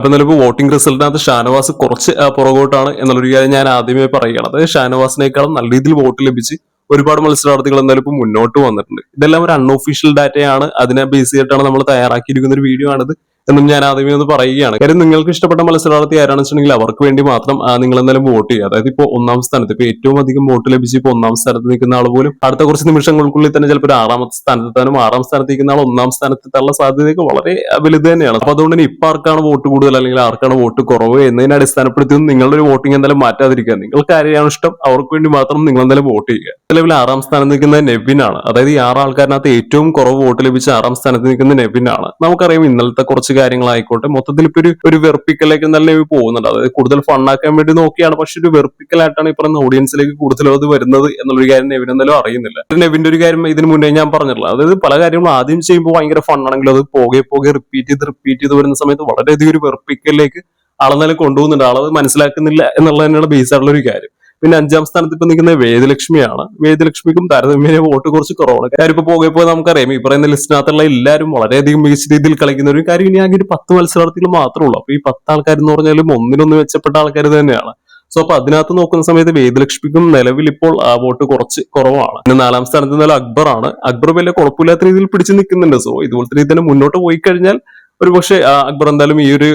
അപ്പൊ നിലവിൽ വോട്ടിംഗ് റിസൾട്ടിനകത്ത് ഷാനവാസ് കുറച്ച് പുറകോട്ടാണ് എന്നുള്ളൊരു കാര്യം ഞാൻ ആദ്യമേ പറയുകയാണ്. അതായത് ഷാനവാസിനേക്കാളും നല്ല രീതിയിൽ വോട്ട് ലഭിച്ച് ഒരുപാട് മത്സരാർത്ഥികൾ എന്തായാലും ഇപ്പൊ മുന്നോട്ട് വന്നിട്ടുണ്ട്. ഇതെല്ലാം ഒരു അൺഒഫീഷ്യൽ ഡാറ്റയാണ്, അതിനെ ബേസ് ചെയ്തിട്ടാണ് നമ്മൾ തയ്യാറാക്കിയിരിക്കുന്ന ഒരു വീഡിയോ ആണിത് എന്നും ഞാൻ ആദ്യമേ ഒന്ന് പറയുകയാണ്. കാര്യം നിങ്ങൾക്ക് ഇഷ്ടപ്പെട്ട മത്സരാർത്ഥി ആരാണെന്ന് വെച്ചിട്ടുണ്ടെങ്കിൽ അവർക്ക് വേണ്ടി മാത്രം നിങ്ങൾ എന്തായാലും വോട്ട് ചെയ്യുക. അതായത് ഇപ്പോൾ ഒന്നാം സ്ഥാനത്ത് ഇപ്പൊ ഏറ്റവും അധികം വോട്ട് ലഭിച്ച് ഇപ്പോൾ ഒന്നാം സ്ഥാനത്ത് നിൽക്കുന്ന ആൾ പോലും അടുത്ത കുറച്ച് നിമിഷങ്ങൾക്കുള്ളിൽ തന്നെ ചിലപ്പോൾ ഒരു ആറാമത്തെ സ്ഥാനത്തെത്താനും ആറാം സ്ഥാനത്ത് നിൽക്കുന്ന ആൾ ഒന്നാം സ്ഥാനത്തെത്താനുള്ള സാധ്യതയൊക്കെ വളരെ വലുത് തന്നെയാണ്. അപ്പൊ അതുകൊണ്ട് തന്നെ ഇപ്പൊ ആർക്കാണ് വോട്ട് കൂടുതൽ അല്ലെങ്കിൽ ആർക്കാണ് വോട്ട് കുറവ് എന്നതിനെ അടിസ്ഥാനപ്പെടുത്തി നിങ്ങളുടെ ഒരു വോട്ടിംഗ് എന്തായാലും മാറ്റാതിരിക്കുക. നിങ്ങൾക്ക് ആരെയാണ് ഇഷ്ടം അവർക്ക് വേണ്ടി മാത്രം നിങ്ങൾ എന്തായാലും വോട്ട് ചെയ്യുക. നിലവിൽ ആറാം സ്ഥാനത്ത് നിൽക്കുന്നത് നെവിനാണ്. അതായത് ഈ 6 ആൾക്കാരിനകത്ത് ഏറ്റവും കുറവ് വോട്ട് ലഭിച്ച 6ാം സ്ഥാനത്ത് നിൽക്കുന്ന നെവിനാണ്. നമുക്കറിയാം ഇന്നലത്തെ കുറച്ച് കാര്യങ്ങളായിക്കോട്ടെ മൊത്തത്തിൽ ഇപ്പൊ ഒരു വെറുപ്പിക്കലേക്ക് നല്ല പോകുന്നുണ്ട്. അതായത് കൂടുതൽ ഫണ്ണാക്കാൻ വേണ്ടി നോക്കിയാണ്, പക്ഷെ ഒരു വെറുപ്പിക്കലായിട്ടാണ് ഈ പറയുന്ന ഓഡിയൻസിലേക്ക് കൂടുതലും അത് വരുന്നത് എന്നുള്ളൊരു കാര്യം നെവിൻ എന്തായാലും അറിയുന്നില്ല. നെവിന്റെ ഒരു കാര്യം ഇതിന് മുന്നേ ഞാൻ പറഞ്ഞിട്ടുള്ളത്, അതായത് പല കാര്യങ്ങളും ആദ്യം ചെയ്യുമ്പോൾ ഭയങ്കര ഫണ്ണാണെങ്കിലും അത് പോകെ റിപ്പീറ്റ് ചെയ്ത് വരുന്ന സമയത്ത് വളരെയധികം ഒരു വെറുപ്പിക്കലിലേക്ക് ആളെന്നാലും കൊണ്ടുപോകുന്നുണ്ട്. ആളത് മനസ്സിലാക്കുന്നില്ല എന്നുള്ളത് തന്നെയാണ് ബേസ് ആയിട്ടുള്ള ഒരു കാര്യം. പിന്നെ 5ാം സ്ഥാനത്ത് ഇപ്പൊ നിൽക്കുന്നത് വേദലക്ഷ്മിയാണ്. വേദലക്ഷ്മിക്കും താരതമ്യേന വോട്ട് കുറച്ച് കുറവാണ്. കാര്യം ഇപ്പൊ പോകെ നമുക്കറിയാം ഈ പറയുന്ന ലിസ്റ്റിനകത്തുള്ള എല്ലാവരും വളരെയധികം മികച്ച രീതിയിൽ കളിക്കുന്ന ഒരു കാര്യം. ഇനി ആകെ ഒരു 10 മത്സരാർത്ഥികൾ മാത്രമേ ഉള്ളൂ. അപ്പൊ ഈ 10 ആൾക്കാർ എന്ന് പറഞ്ഞാലും ഒന്നിനൊന്ന് മെച്ചപ്പെട്ട ആൾക്കാർ തന്നെയാണ്. സോ അപ്പൊ അതിനകത്ത് നോക്കുന്ന സമയത്ത് വേദലക്ഷ്മിക്കും നിലവിൽ ഇപ്പോൾ വോട്ട് കുറച്ച് കുറവാണ്. പിന്നെ 4ാം സ്ഥാനത്ത് നിന്നാൽ അക്ബറാണ്. അക്ബർ വലിയ കുഴപ്പമില്ലാത്ത രീതിയിൽ പിടിച്ചു നിൽക്കുന്നുണ്ട്. സോ ഇതുപോലത്തെ രീതിയിൽ തന്നെ മുന്നോട്ട് പോയി കഴിഞ്ഞാൽ ഒരു പക്ഷേ അക്ബർ എന്തായാലും ഈ ഒരു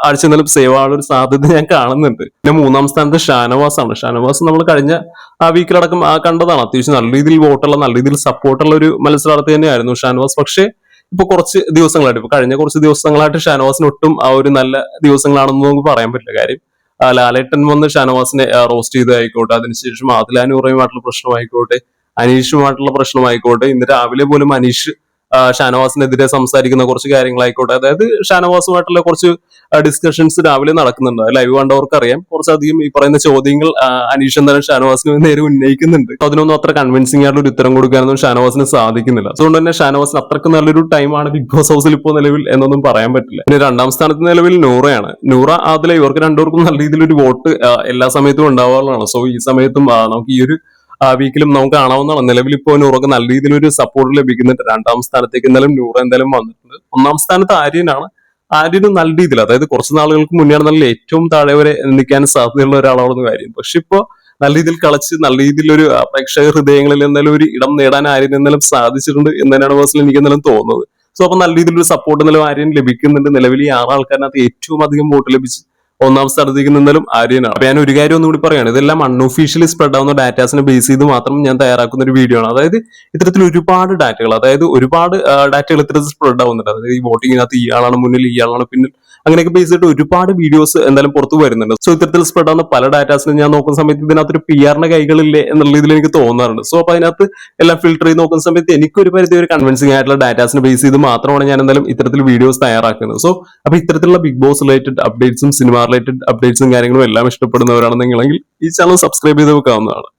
ആഴ്ച എന്തായാലും സേവ് ആവാനുള്ള ഒരു സാധ്യത ഞാൻ കാണുന്നുണ്ട്. പിന്നെ 3ാം സ്ഥാനത്ത് ഷാനവാസ് ആണ്. ഷാനവാസ് നമ്മൾ കഴിഞ്ഞ വീക്കിലടക്കം കണ്ടതാണ്. അത്യാവശ്യം നല്ല രീതിയിൽ വോട്ടുള്ള നല്ല രീതിയിൽ സപ്പോർട്ടുള്ള ഒരു മത്സരാർത്ഥി തന്നെയായിരുന്നു ഷാനവാസ്. പക്ഷേ ഇപ്പൊ കുറച്ച് ദിവസങ്ങളായിട്ട് ഇപ്പൊ കഴിഞ്ഞ കുറച്ച് ദിവസങ്ങളായിട്ട് ഷാനവാസിന് ഒട്ടും ആ ഒരു നല്ല ദിവസങ്ങളാണെന്ന് നമുക്ക് പറയാൻ പറ്റില്ല. കാര്യം ലാലേട്ടൻ വന്ന് ഷാനവാസിനെ റോസ്റ്റ് ചെയ്തതായിക്കോട്ടെ, അതിനുശേഷം ആദിലാനുറയുമായിട്ടുള്ള പ്രശ്നമായിക്കോട്ടെ, അനീഷുമായിട്ടുള്ള പ്രശ്നമായിക്കോട്ടെ, ഇന്ന് രാവിലെ പോലും അനീഷ് ഷാനവാസിനെതിരെ സംസാരിക്കുന്ന കുറച്ച് കാര്യങ്ങളായിക്കോട്ടെ, അതായത് ഷാനവാസുമായിട്ടുള്ള കുറച്ച് ഡിസ്കഷൻസ് രാവിലെ നടക്കുന്നുണ്ട്. ലൈവ് കണ്ടവർക്ക് അറിയാം. കുറച്ചധികം ഈ പറയുന്ന ചോദ്യങ്ങൾ അനീഷ് എന്തായാലും ഷാനവാസിന് നേരെ ഉന്നയിക്കുന്നുണ്ട്. അതിനൊന്നും അത്ര കൺവിൻസിംഗ് ആയിട്ടുള്ള ഒരു ഉത്തരം കൊടുക്കാനൊന്നും ഷാനവാസിന് സാധിക്കുന്നില്ല. അതുകൊണ്ട് തന്നെ ഷാനവാസിന് അത്രക്ക് നല്ലൊരു ടൈമാണ് ബിഗ് ബോസ് ഹൗസിൽ ഇപ്പോൾ നിലവിൽ എന്നൊന്നും പറയാൻ പറ്റില്ല. പിന്നെ 2ാം സ്ഥാനത്ത് നിലവിൽ നൂറയാണ്. നൂറ ആദില ഇവർക്ക് രണ്ടുപേർക്കും നല്ല രീതിയിലൊരു വോട്ട് എല്ലാ സമയത്തും ഉണ്ടാവാറുള്ളതാണ്. സോ ഈ സമയത്തും നമുക്ക് ഈ ഒരു വീക്കിലും നമുക്ക് കാണാവുന്നതാണ്. നിലവിൽ ഇപ്പോൾ നൂറൊക്കെ നല്ല രീതിയിലൊരു സപ്പോർട്ട് ലഭിക്കുന്നുണ്ട്. 2ാം സ്ഥാനത്തേക്ക് എന്തായാലും നൂറ എന്തായാലും വന്നിട്ടുണ്ട്. 1ാം സ്ഥാനത്ത് ആര്യനാണ്. ആര്യന് നല്ല രീതിയിൽ, അതായത് കുറച്ച് നാളുകൾക്ക് മുന്നെയാണ് നല്ല ഏറ്റവും താഴെ വരെ നിൽക്കാൻ സാധ്യതയുള്ള ഒരാളാണെന്ന് കാര്യം. പക്ഷെ ഇപ്പോ നല്ല രീതിയിൽ കളിച്ച് നല്ല രീതിയിലൊരു പ്രേക്ഷക ഹൃദയങ്ങളിൽ എന്തായാലും ഒരു ഇടം നേടാൻ ആര്യന് എന്തായാലും സാധിച്ചിട്ടുണ്ട് എന്ന് തന്നെയാണ് പേഴ്സണലി എനിക്ക് എന്തായാലും തോന്നുന്നത്. സോ അപ്പൊ നല്ല രീതിയിലൊരു സപ്പോർട്ട് എന്തായാലും ആര്യൻ ലഭിക്കുന്നുണ്ട്. നിലവിൽ ഈ 6 ആൾക്കാരിനകത്ത് ഏറ്റവും അധികം വോട്ട് ലഭിച്ച് 1ാം സ്ഥാനത്തേക്ക് നിന്നാലും ആര്യനാണ്. അപ്പൊ ഞാൻ ഒരു കാര്യം ഒന്നുകൂടി പറയാണ്, ഇതെല്ലാം അൺഒഫീഷ്യലി സ്പ്രെഡ് ആവുന്ന ഡാറ്റാസിനെ ബേസ് ചെയ്ത് മാത്രം ഞാൻ തയ്യാറാക്കുന്ന ഒരു വീഡിയോ ആണ്. അതായത് ഇത്തരത്തിൽ ഒരുപാട് ഡാറ്റകൾ, അതായത് ഒരുപാട് ഡാറ്റകൾ ഇത്തരത്തിൽ സ്പ്രെഡ് ആവുന്നുണ്ട്. അതായത് ഈ വോട്ടിങ്ങിനകത്ത് ഇയാളാണ് മുന്നിൽ, ഇയാളാണ് പിന്നിൽ, അങ്ങനെയൊക്കെ ബേസ് ചെയ്തിട്ട് ഒരുപാട് വീഡിയോസ് എന്തായാലും പുറത്തു വരുന്നുണ്ട്. സോ ഇത്തരത്തിൽ സ്പ്രെഡ് ആവുന്ന പല ഡാറ്റാസിനും ഞാൻ നോക്കുന്ന സമയത്ത് ഇതിനകത്തൊരു PR കൈകളില്ലേ എന്നുള്ള രീതിയിൽ എനിക്ക് തോന്നാറുണ്ട്. സോ അപ്പൊ അതിനകത്ത് എല്ലാം ഫിൽട്ടർ ചെയ്ത് നോക്കുന്ന സമയത്ത് എനിക്കൊരു പരിധി ഒരു കൺവിൻസിംഗ് ആയിട്ടുള്ള ഡാറ്റാസിനെ ബേസ് ചെയ്ത് മാത്രമാണ് ഞാൻ എന്തായാലും ഇത്തരത്തിൽ വീഡിയോസ് തയ്യാറാക്കുന്നത്. സോ അപ്പൊ ഇത്തരത്തിലുള്ള ബിഗ് ബോസ് റിലേറ്റഡ് അപ്ഡേറ്റ്സും സിനിമ റിലേറ്റഡ് അപ്ഡേറ്റ്സും കാര്യങ്ങളും എല്ലാം ഇഷ്ടപ്പെടുന്നവരാണെന്നെങ്കിൽ ഈ ചാനൽ സബ്സ്ക്രൈബ് ചെയ്ത് വെക്കാവുന്നതാണ്.